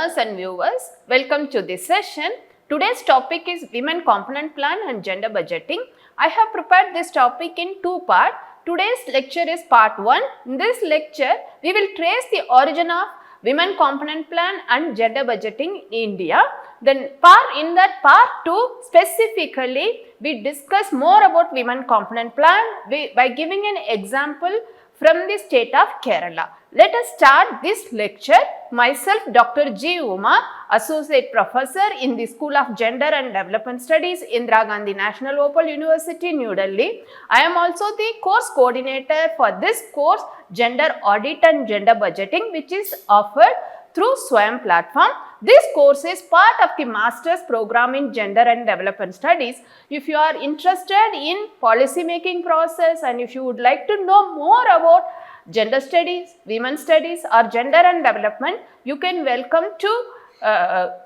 learners and viewers, welcome to this session. Today's topic is Women Component Plan and Gender Budgeting. I have prepared this topic in two parts. Today's lecture is part 1. In this lecture, we will trace the origin of Women Component Plan and Gender Budgeting in India. Then in that part 2, specifically, we discuss more about Women Component Plan by giving an example from the state of Kerala. Let us start this lecture. Myself, Dr. G. Uma, Associate Professor in the School of Gender and Development Studies, Indira Gandhi National Open University, New Delhi. I am also the course coordinator for this course, Gender Audit and Gender Budgeting, which is offered through SWAYAM platform. This course is part of the Master's Program in Gender and Development Studies. If you are interested in policy making process and if you would like to know more about gender studies, women studies or gender and development, you can welcome to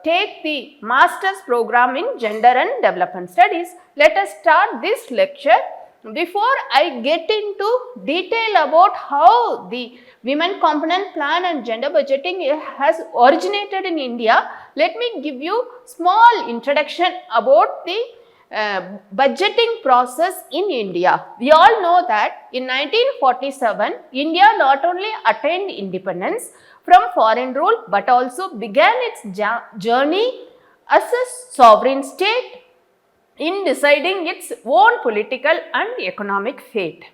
take the Master's Program in Gender and Development Studies. Let us start this lecture. Before I get into detail about how the Women Component Plan and Gender Budgeting has originated in India, let me give you small introduction about the budgeting process in India. We all know that in 1947, India not only attained independence from foreign rule but also began its journey as a sovereign state in deciding its own political and economic fate.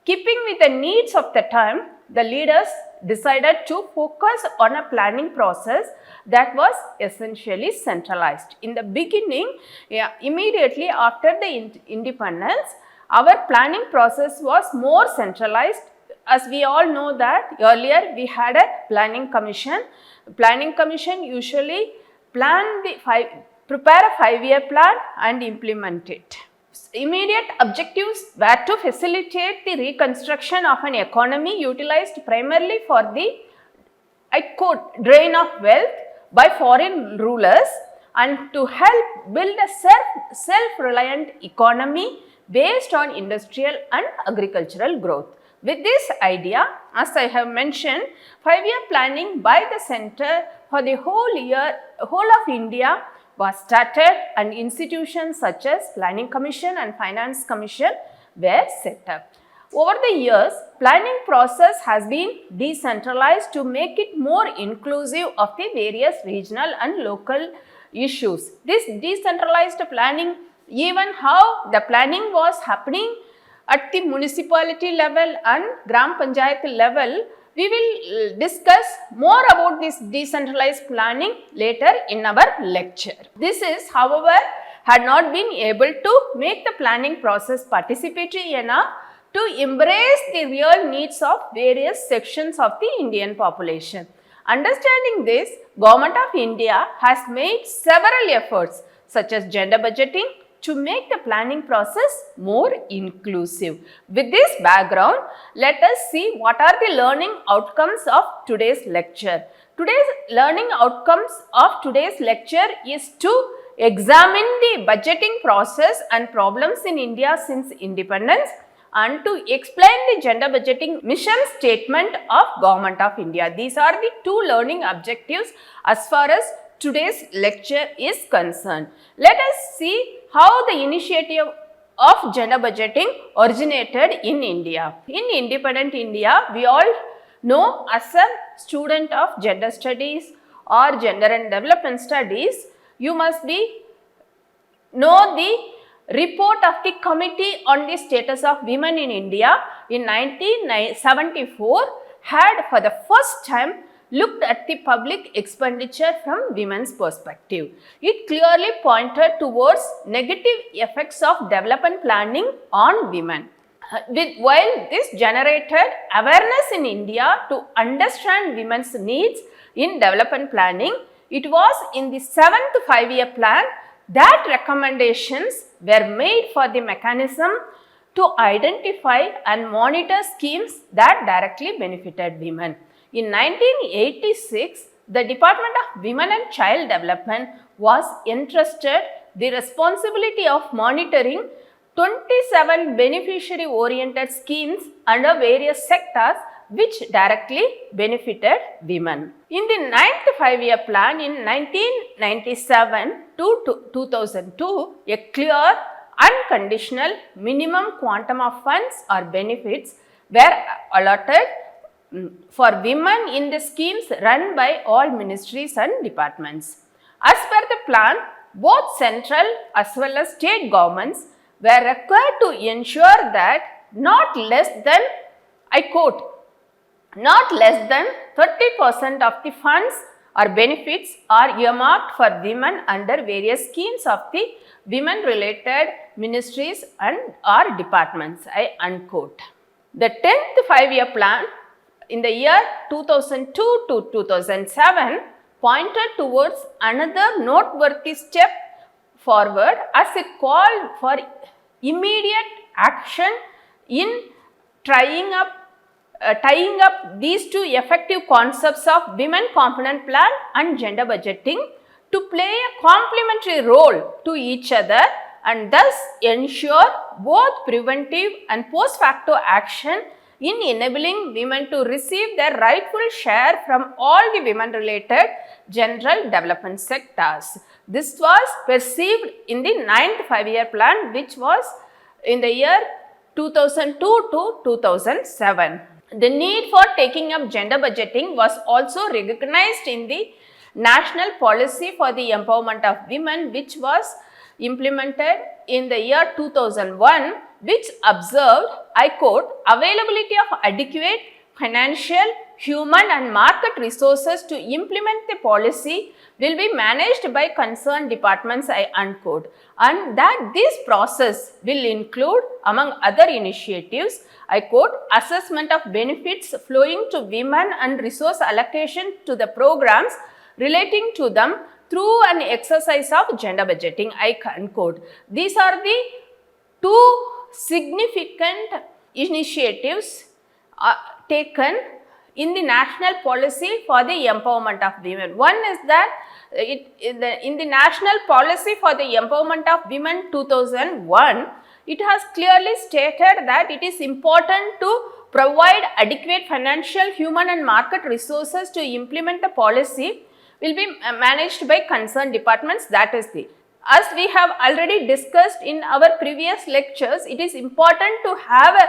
Keeping with the needs of the time, the leaders decided to focus on a planning process that was essentially centralized. In the beginning, immediately after the independence, our planning process was more centralized. As we all know that earlier we had a planning commission. Planning commission usually prepare a 5-year plan and implement it. Immediate objectives were to facilitate the reconstruction of an economy utilized primarily for the, drain of wealth by foreign rulers and to help build a self-reliant economy based on industrial and agricultural growth. With this idea, as I have mentioned, 5-year planning by the center for the whole of India was started and institutions such as Planning Commission and Finance Commission were set up. Over the years, planning process has been decentralized to make it more inclusive of the various regional and local issues. This decentralized planning, even how the planning was happening at the municipality level and Gram Panchayat level, we will discuss more about this decentralized planning later in our lecture. This is, however, had not been able to make the planning process participatory enough to embrace the real needs of various sections of the Indian population. Understanding this, Government of India has made several efforts such as gender budgeting to make the planning process more inclusive. With this background, let us see what are the learning outcomes of today's lecture. Today's learning outcomes of today's lecture is to examine the budgeting process and problems in India since independence and to explain the gender budgeting mission statement of Government of India. These are the two learning objectives as far as today's lecture is concerned. Let us see how the initiative of gender budgeting originated in India. In independent India, we all know as a student of gender studies or gender and development studies, you must know the report of the Committee on the Status of Women in India in 1974 had for the first time looked at the public expenditure from women's perspective. It clearly pointed towards negative effects of development planning on women. While this generated awareness in India to understand women's needs in development planning, it was in the 7th 5-year plan that recommendations were made for the mechanism to identify and monitor schemes that directly benefited women. In 1986, the Department of Women and Child Development was entrusted the responsibility of monitoring 27 beneficiary-oriented schemes under various sectors which directly benefited women. In the 9th 5-year plan in 1997 to 2002, a clear, unconditional minimum quantum of funds or benefits were allotted for women in the schemes run by all ministries and departments. As per the plan, both central as well as state governments were required to ensure that not less than, I quote, not less than 30% of the funds or benefits are earmarked for women under various schemes of the women related ministries and or departments, I unquote. The 10th 5-year plan in the year 2002 to 2007 pointed towards another noteworthy step forward as it called for immediate action in tying up these two effective concepts of women component plan and gender budgeting to play a complementary role to each other and thus ensure both preventive and post facto action in enabling women to receive their rightful share from all the women related general development sectors. This was perceived in the 9th 5-year plan, which was in the year 2002 to 2007. The need for taking up gender budgeting was also recognized in the National Policy for the Empowerment of Women, which was implemented in the year 2001, which observed, I quote, availability of adequate financial, human and market resources to implement the policy will be managed by concerned departments, I unquote, and that this process will include, among other initiatives, I quote, assessment of benefits flowing to women and resource allocation to the programs relating to them through an exercise of gender budgeting, I unquote. These are the two significant initiatives taken in the national policy for the empowerment of women. One is that in the national policy for the empowerment of women 2001, it has clearly stated that it is important to provide adequate financial, human and market resources to implement the policy will be managed by concerned departments. That is the, as we have already discussed in our previous lectures, it is important to have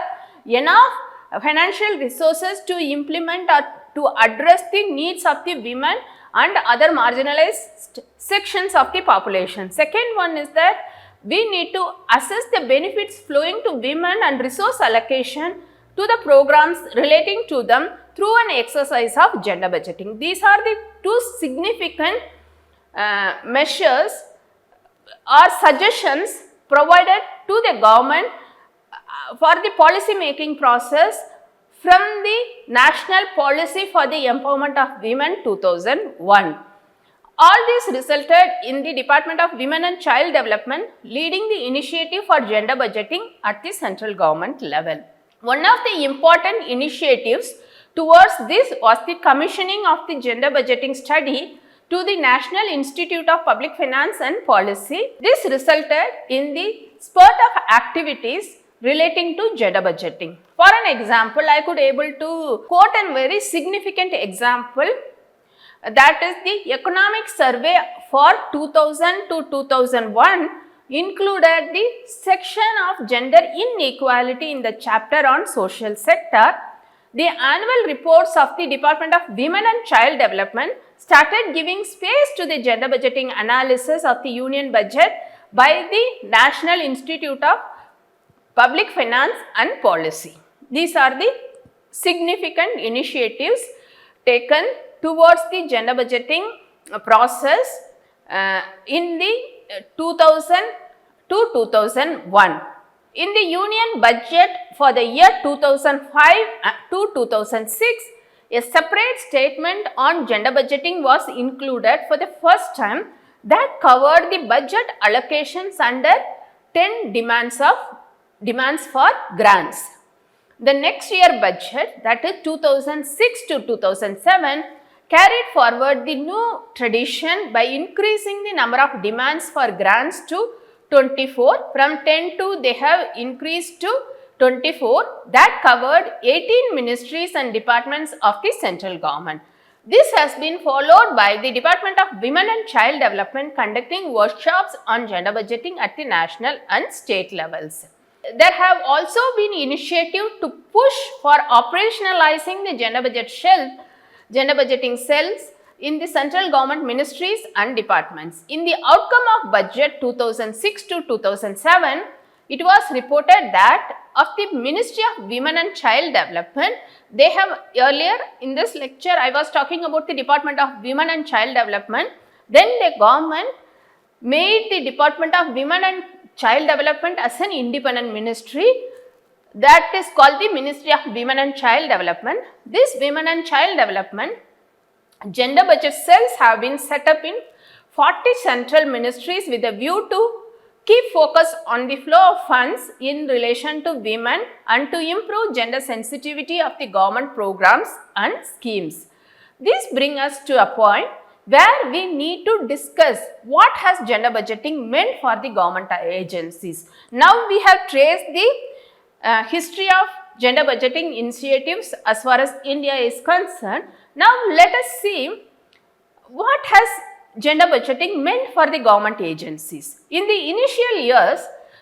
enough financial resources to implement or to address the needs of the women and other marginalized sections of the population. Second one is that we need to assess the benefits flowing to women and resource allocation to the programs relating to them through an exercise of gender budgeting. These are the two significant measures or suggestions provided to the government for the policy making process from the National Policy for the Empowerment of Women 2001. All this resulted in the Department of Women and Child Development leading the initiative for gender budgeting at the central government level. One of the important initiatives towards this was the commissioning of the gender budgeting study to the National Institute of Public Finance and Policy. This resulted in the spurt of activities relating to gender budgeting. For an example, I could able to quote a very significant example, that is the economic survey for 2000 to 2001 included the section of gender inequality in the chapter on social sector. The annual reports of the Department of Women and Child Development started giving space to the gender budgeting analysis of the union budget by the National Institute of Public Finance and Policy. These are the significant initiatives taken towards the gender budgeting process in the 2000 to 2001. In the union budget for the year 2005 to 2006, a separate statement on gender budgeting was included for the first time that covered the budget allocations under 10 demands for grants. The next year budget, that is 2006 to 2007, carried forward the new tradition by increasing the number of demands for grants to 24. From 10 to they have increased to 24 that covered 18 ministries and departments of the central government. This has been followed by the Department of Women and Child Development conducting workshops on gender budgeting at the national and state levels. There have also been initiatives to push for operationalizing the gender budgeting cells in the central government ministries and departments. In the outcome of budget 2006 to 2007, it was reported that of the Ministry of Women and Child Development, they have earlier in this lecture I was talking about the Department of Women and Child Development. Then the government made the Department of Women and Child Development as an independent ministry, that is called the Ministry of Women and Child Development. This Women and Child Development gender budget cells have been set up in 40 central ministries with a view to keep focus on the flow of funds in relation to women and to improve gender sensitivity of the government programs and schemes. This brings us to a point where we need to discuss what has gender budgeting meant for the government agencies. Now we have traced the history of gender budgeting initiatives as far as India is concerned. Now let us see what has gender budgeting meant for the government agencies. In the initial years,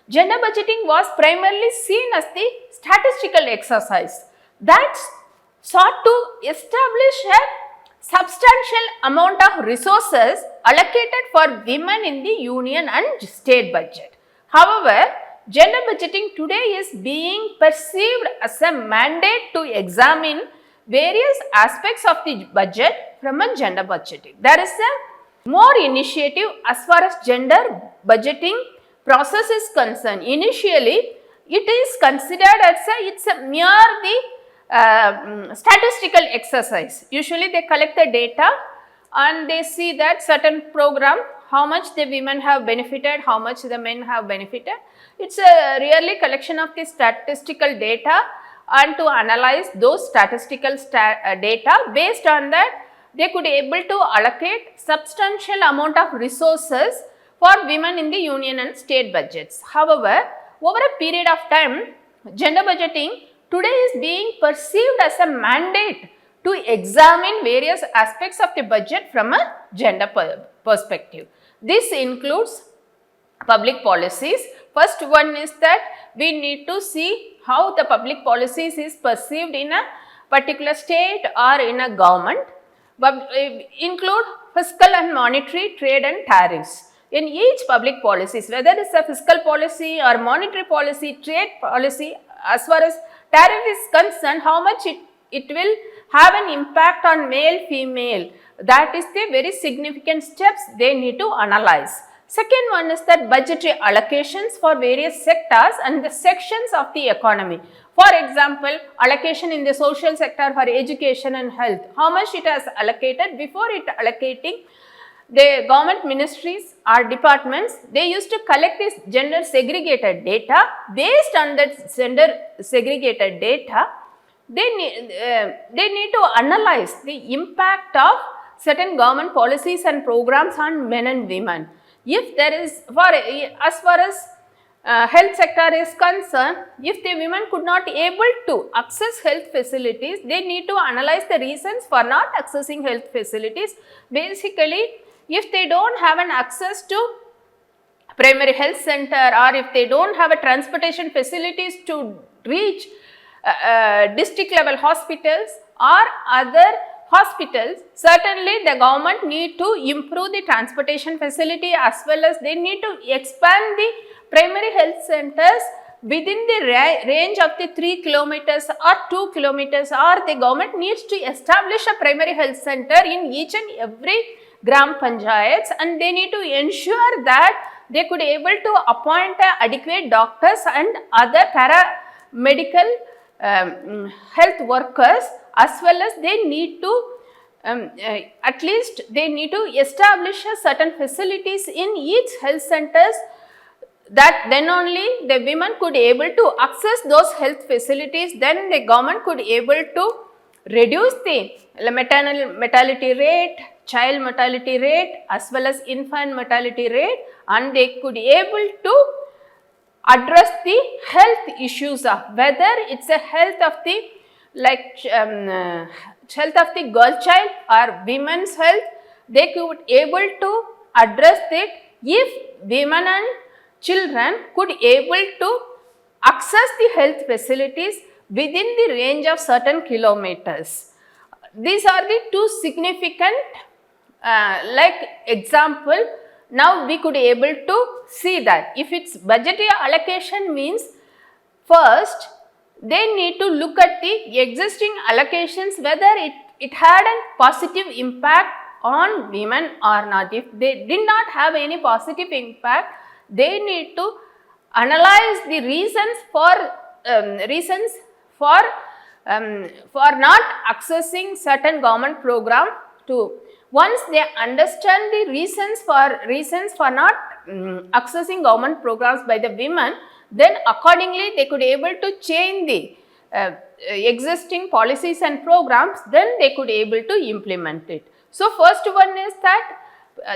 gender budgeting was primarily seen as the statistical exercise that sought to establish a substantial amount of resources allocated for women in the union and state budget. However, gender budgeting today is being perceived as a mandate to examine various aspects of the budget from a gender budgeting. There is a more initiative as far as gender budgeting process is concerned. Initially, it is considered as it's a mere statistical exercise. Usually, they collect the data and they see that certain program, how much the women have benefited, how much the men have benefited. It's a really collection of the statistical data, and to analyze those statistical data, based on that they could able to allocate substantial amount of resources for women in the union and state budgets. However, over a period of time, gender budgeting today is being perceived as a mandate to examine various aspects of the budget from a gender perspective. This includes public policies. First one is that we need to see how the public policies is perceived in a particular state or in a government, but include fiscal and monetary, trade and tariffs. In each public policies, whether it is a fiscal policy or monetary policy, trade policy, as far as tariff is concerned, how much it will have an impact on male, female, that is the very significant steps they need to analyze. Second one is that budgetary allocations for various sectors and the sections of the economy. For example, allocation in the social sector for education and health, how much it has allocated. Before it allocating, the government ministries or departments, they used to collect this gender segregated data. Based on that gender segregated data, they need to analyze the impact of certain government policies and programs on men and women. If there is, as far as health sector is concerned, if the women could not able to access health facilities, they need to analyze the reasons for not accessing health facilities. Basically, if they don't have an access to primary health center, or if they don't have a transportation facilities to reach district level hospitals or other hospitals, certainly the government need to improve the transportation facility, as well as they need to expand the primary health centers within the range of the 3 kilometers or 2 kilometers, or the government needs to establish a primary health center in each and every gram panchayats, and they need to ensure that they could able to appoint adequate doctors and other paramedical health workers, as well as they need to at least they need to establish certain facilities in each health centers, that then only the women could able to access those health facilities. Then the government could able to reduce the maternal mortality rate, child mortality rate, as well as infant mortality rate, and they could able to address the health issues of whether it's a health of the health of the girl child or women's health. They could able to address it if women and children could able to access the health facilities within the range of certain kilometers. These are the two significant example. Now we could able to see that if its budgetary allocation means, first they need to look at the existing allocations whether it had a positive impact on women or not. If they did not have any positive impact, they need to analyze the reasons for not accessing certain government program to. Once they understand the reasons for not accessing government programs by the women, then accordingly they could able to change the existing policies and programs, then they could able to implement it. So first one is that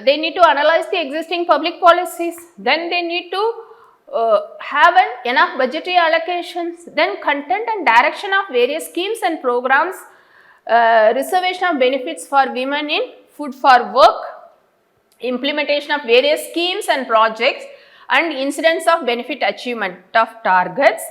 they need to analyze the existing public policies, then they need to have enough budgetary allocations, then content and direction of various schemes and programs, reservation of benefits for women in food for work, implementation of various schemes and projects, and incidence of benefit achievement of targets.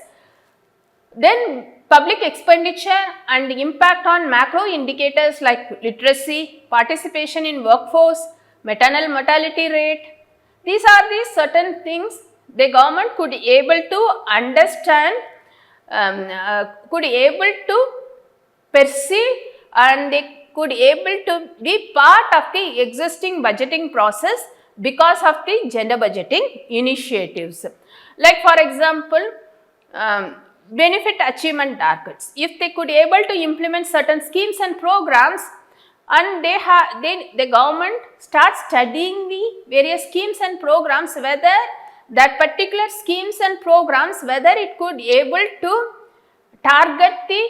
Then public expenditure and impact on macro indicators like literacy, participation in workforce, maternal mortality rate. These are the certain things the government could able to understand, could able to perceive, and they could able to be part of the existing budgeting process because of the gender budgeting initiatives. Like for example, benefit achievement targets. If they could able to implement certain schemes and programs, and the government starts studying the various schemes and programs, whether that particular schemes and programs, whether it could able to target the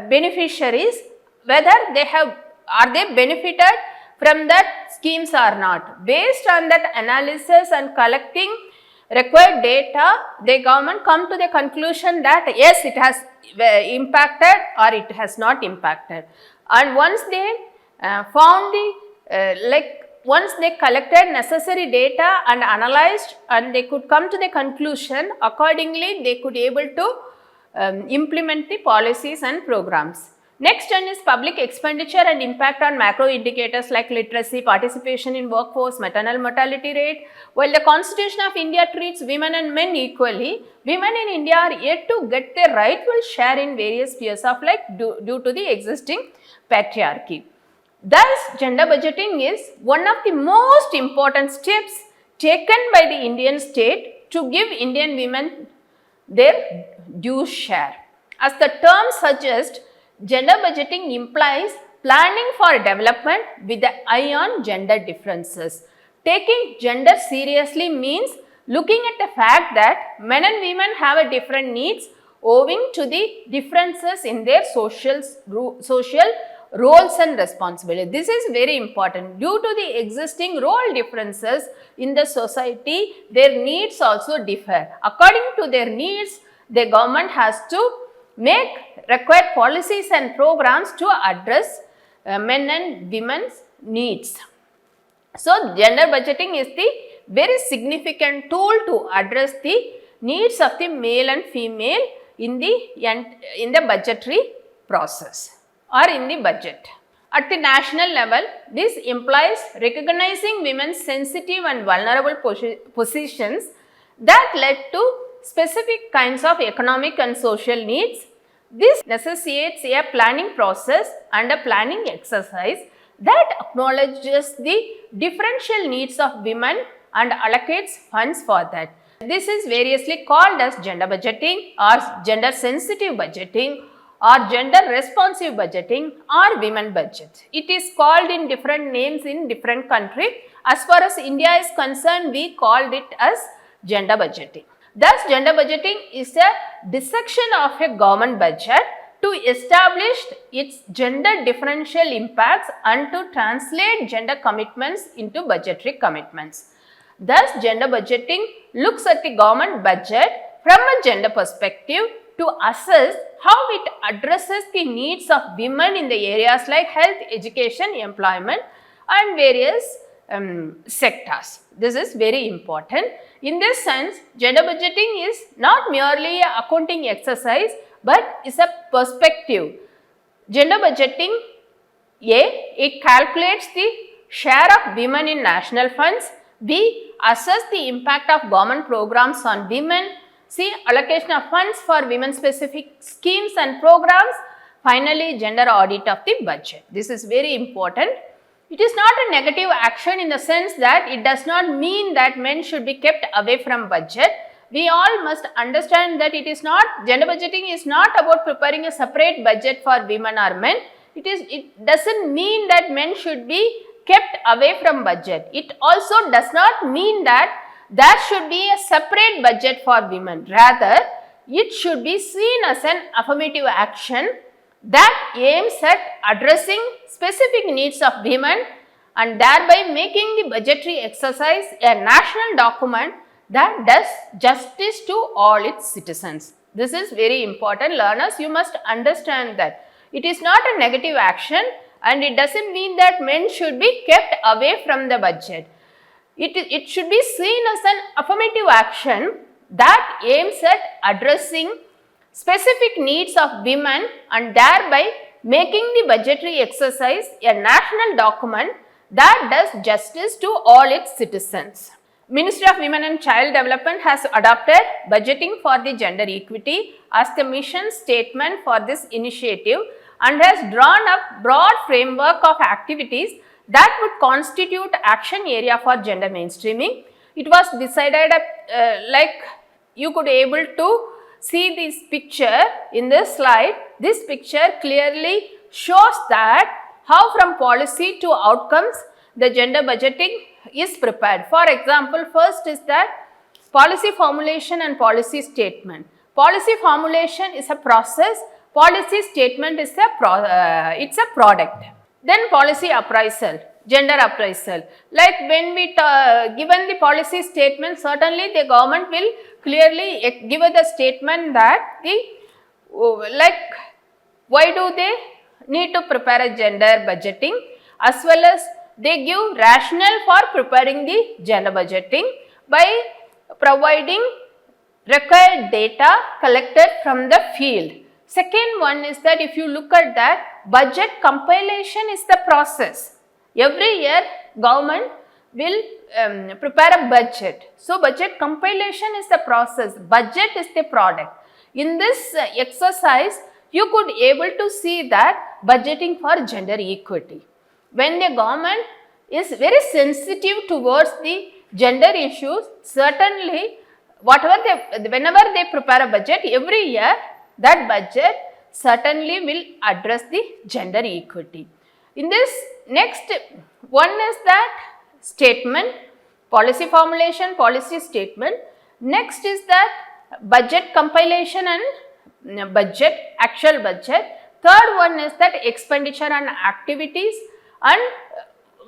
beneficiaries, whether are they benefited from that schemes or not. Based on that analysis and collecting required data, the government come to the conclusion that yes, it has impacted or it has not impacted. And once they found the once they collected necessary data and analyzed, and they could come to the conclusion, accordingly they could able to implement the policies and programs. Next one is public expenditure and impact on macro indicators like literacy, participation in workforce, maternal mortality rate. While the Constitution of India treats women and men equally, women in India are yet to get their rightful share in various spheres of life due to the existing patriarchy. Thus, gender budgeting is one of the most important steps taken by the Indian state to give Indian women their due share. As the term suggests, gender budgeting implies planning for development with the eye on gender differences. Taking gender seriously means looking at the fact that men and women have a different needs owing to the differences in their social roles and responsibilities. This is very important. Due to the existing role differences in the society, their needs also differ. According to their needs, the government has to make required policies and programs to address men and women's needs. So, gender budgeting is the very significant tool to address the needs of the male and female in the budgetary process or in the budget. At the national level, this implies recognizing women's sensitive and vulnerable positions that led to specific kinds of economic and social needs. This necessitates a planning process and a planning exercise that acknowledges the differential needs of women and allocates funds for that. This is variously called as gender budgeting or gender sensitive budgeting or gender responsive budgeting or women budget. It is called in different names in different countries. As far as India is concerned, we called it as gender budgeting. Thus, gender budgeting is a dissection of a government budget to establish its gender differential impacts and to translate gender commitments into budgetary commitments. Thus, gender budgeting looks at the government budget from a gender perspective to assess how it addresses the needs of women in the areas like health, education, employment and various sectors. This is very important. In this sense, gender budgeting is not merely an accounting exercise, but is a perspective. Gender budgeting, it calculates the share of women in national funds. B, assess the impact of government programs on women. C, allocation of funds for women specific schemes and programs. Finally, gender audit of the budget. This is very important. It is not a negative action in the sense that it does not mean that men should be kept away from budget. We all must understand that it is not, gender budgeting is not about preparing a separate budget for women or men. It doesn't mean that men should be kept away from budget. It also does not mean that there should be a separate budget for women. Rather, it should be seen as an affirmative action that aims at addressing specific needs of women and thereby making the budgetary exercise a national document that does justice to all its citizens. This is very important. Learners, you must understand that it is not a negative action and it doesn't mean that men should be kept away from the budget. It should be seen as an affirmative action that aims at addressing specific needs of women and thereby making the budgetary exercise a national document that does justice to all its citizens. Ministry of Women and Child Development has adopted budgeting for the gender equity as the mission statement for this initiative and has drawn up broad framework of activities that would constitute action area for gender mainstreaming. It was decided like you could able to see this picture in this slide. This picture clearly shows that how from policy to outcomes the gender budgeting is prepared. For example, first is that policy formulation and policy statement. Policy formulation is a process, policy statement is it's a product. Then policy appraisal, gender appraisal. Like when we given the policy statement, certainly the government will clearly give the statement that why do they need to prepare a gender budgeting, as well as they give rationale for preparing the gender budgeting by providing required data collected from the field. Second one is that if you look at that, budget compilation is the process. Every year government will prepare a budget. So, budget compilation is the process, budget is the product. In this exercise, you could able to see that budgeting for gender equity. When the government is very sensitive towards the gender issues, certainly whenever they prepare a budget every year, that budget certainly will address the gender equity. In this next one is that statement, policy formulation, policy statement. Next is that budget compilation and budget, actual budget. Third one is that expenditure and activities. And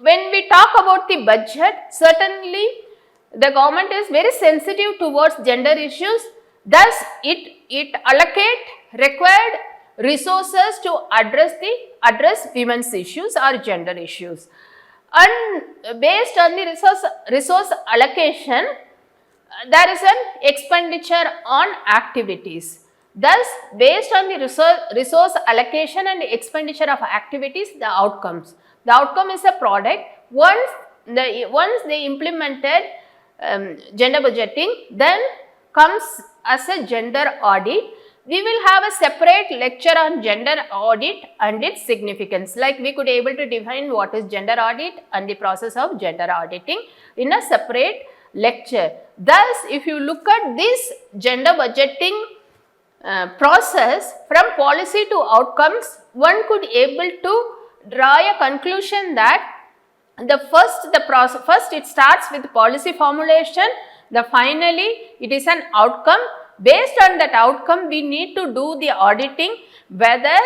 when we talk about the budget, certainly the government is very sensitive towards gender issues. Thus, it allocate required resources to address women's issues or gender issues. And based on the resource allocation, there is an expenditure on activities. Thus, based on the resource allocation and expenditure of activities, the outcomes. The outcome is a product. Once they implemented gender budgeting, then comes as a gender audit. We will have a separate lecture on gender audit and its significance. Like we could able to define what is gender audit and the process of gender auditing in a separate lecture. Thus, if you look at this gender budgeting process from policy to outcomes, one could able to draw a conclusion that first it starts with policy formulation, finally it is an outcome. Based on that outcome, we need to do the auditing whether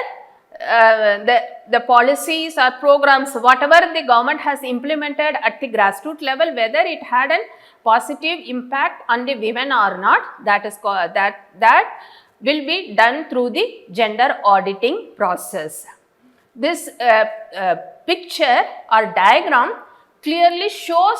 the policies or programs, whatever the government has implemented at the grassroots level, whether it had a positive impact on the women or not, that is called, that will be done through the gender auditing process. This picture or diagram clearly shows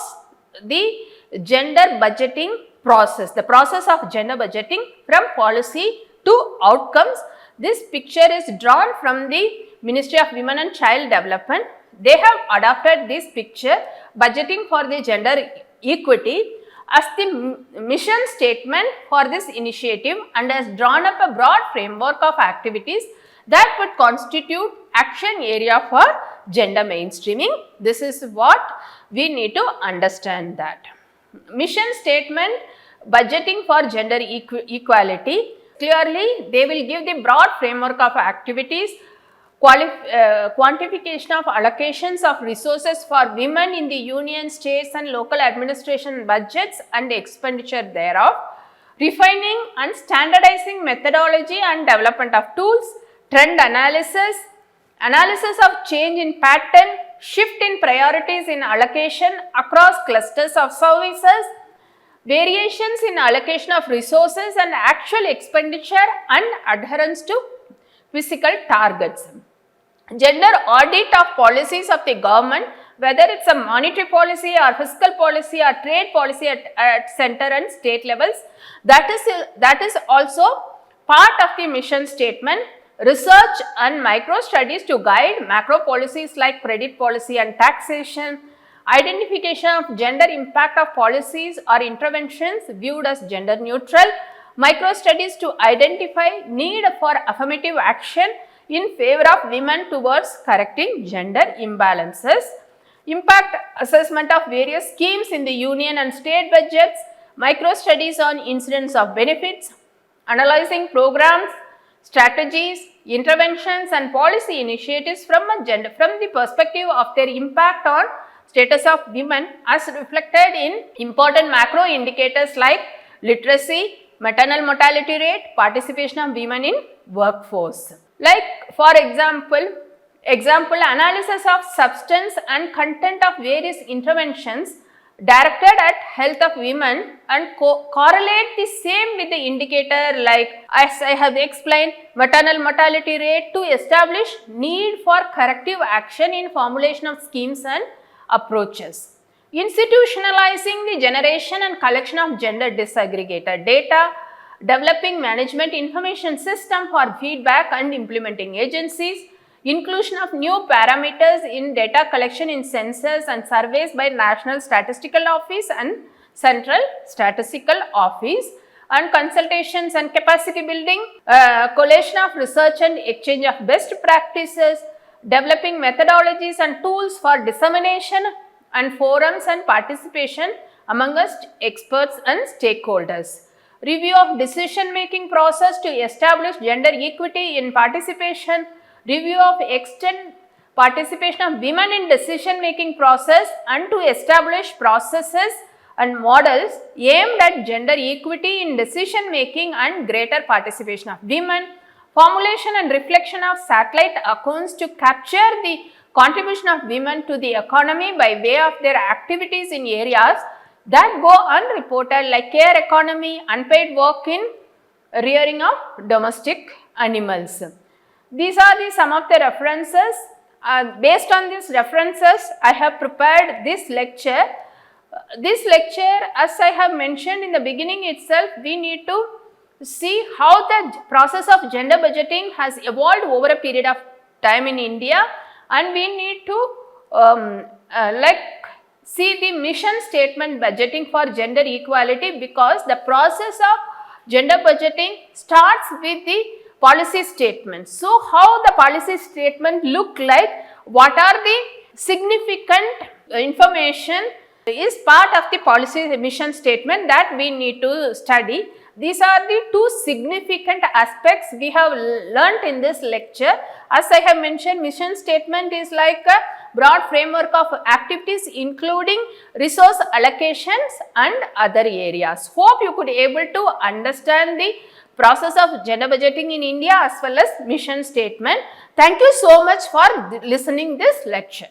the gender budgeting process, the process of gender budgeting from policy to outcomes. This picture is drawn from the Ministry of Women and Child Development. They have adopted this picture, budgeting for the gender equity, as the mission statement for this initiative, and has drawn up a broad framework of activities that would constitute action area for gender mainstreaming. This is what we need to understand that. Mission statement budgeting for gender equality, clearly they will give the broad framework of activities, quantification of allocations of resources for women in the union, states and local administration budgets and expenditure thereof, refining and standardizing methodology and development of tools, trend analysis, analysis of change in pattern, shift in priorities in allocation across clusters of services, variations in allocation of resources and actual expenditure and adherence to physical targets. Gender audit of policies of the government, whether it is a monetary policy or fiscal policy or trade policy at center and state levels, that is also part of the mission statement. Research and micro studies to guide macro policies like credit policy and taxation, identification of gender impact of policies or interventions viewed as gender neutral, micro studies to identify need for affirmative action in favor of women towards correcting gender imbalances, impact assessment of various schemes in the union and state budgets, micro studies on incidence of benefits, analyzing programs, strategies, interventions and policy initiatives from the perspective of their impact on status of women as reflected in important macro indicators like literacy, maternal mortality rate, participation of women in workforce. Like for example, analysis of substance and content of various interventions directed at health of women and correlate the same with the indicator like, as I have explained, maternal mortality rate to establish need for corrective action in formulation of schemes and approaches. Institutionalizing the generation and collection of gender disaggregated data, developing management information system for feedback and implementing agencies, inclusion of new parameters in data collection in census and surveys by National Statistical Office and Central Statistical Office, and consultations and capacity building, collation of research and exchange of best practices, developing methodologies and tools for dissemination and forums and participation amongst experts and stakeholders. Review of decision making process to establish gender equity in participation, review of extent participation of women in decision making process and to establish processes and models aimed at gender equity in decision making and greater participation of women, formulation and reflection of satellite accounts to capture the contribution of women to the economy by way of their activities in areas that go unreported like care economy, unpaid work in rearing of domestic animals. These are some of the references. Based on these references, I have prepared this lecture. This lecture, as I have mentioned in the beginning itself, we need to see how the process of gender budgeting has evolved over a period of time in India, and we need to see the mission statement budgeting for gender equality, because the process of gender budgeting starts with the policy statement. So, how the policy statement look like, what are the significant information is part of the policy mission statement that we need to study. These are the two significant aspects we have learnt in this lecture. As I have mentioned, mission statement is like a broad framework of activities including resource allocations and other areas. Hope you could able to understand the process of gender budgeting in India as well as mission statement. Thank you so much for listening this lecture.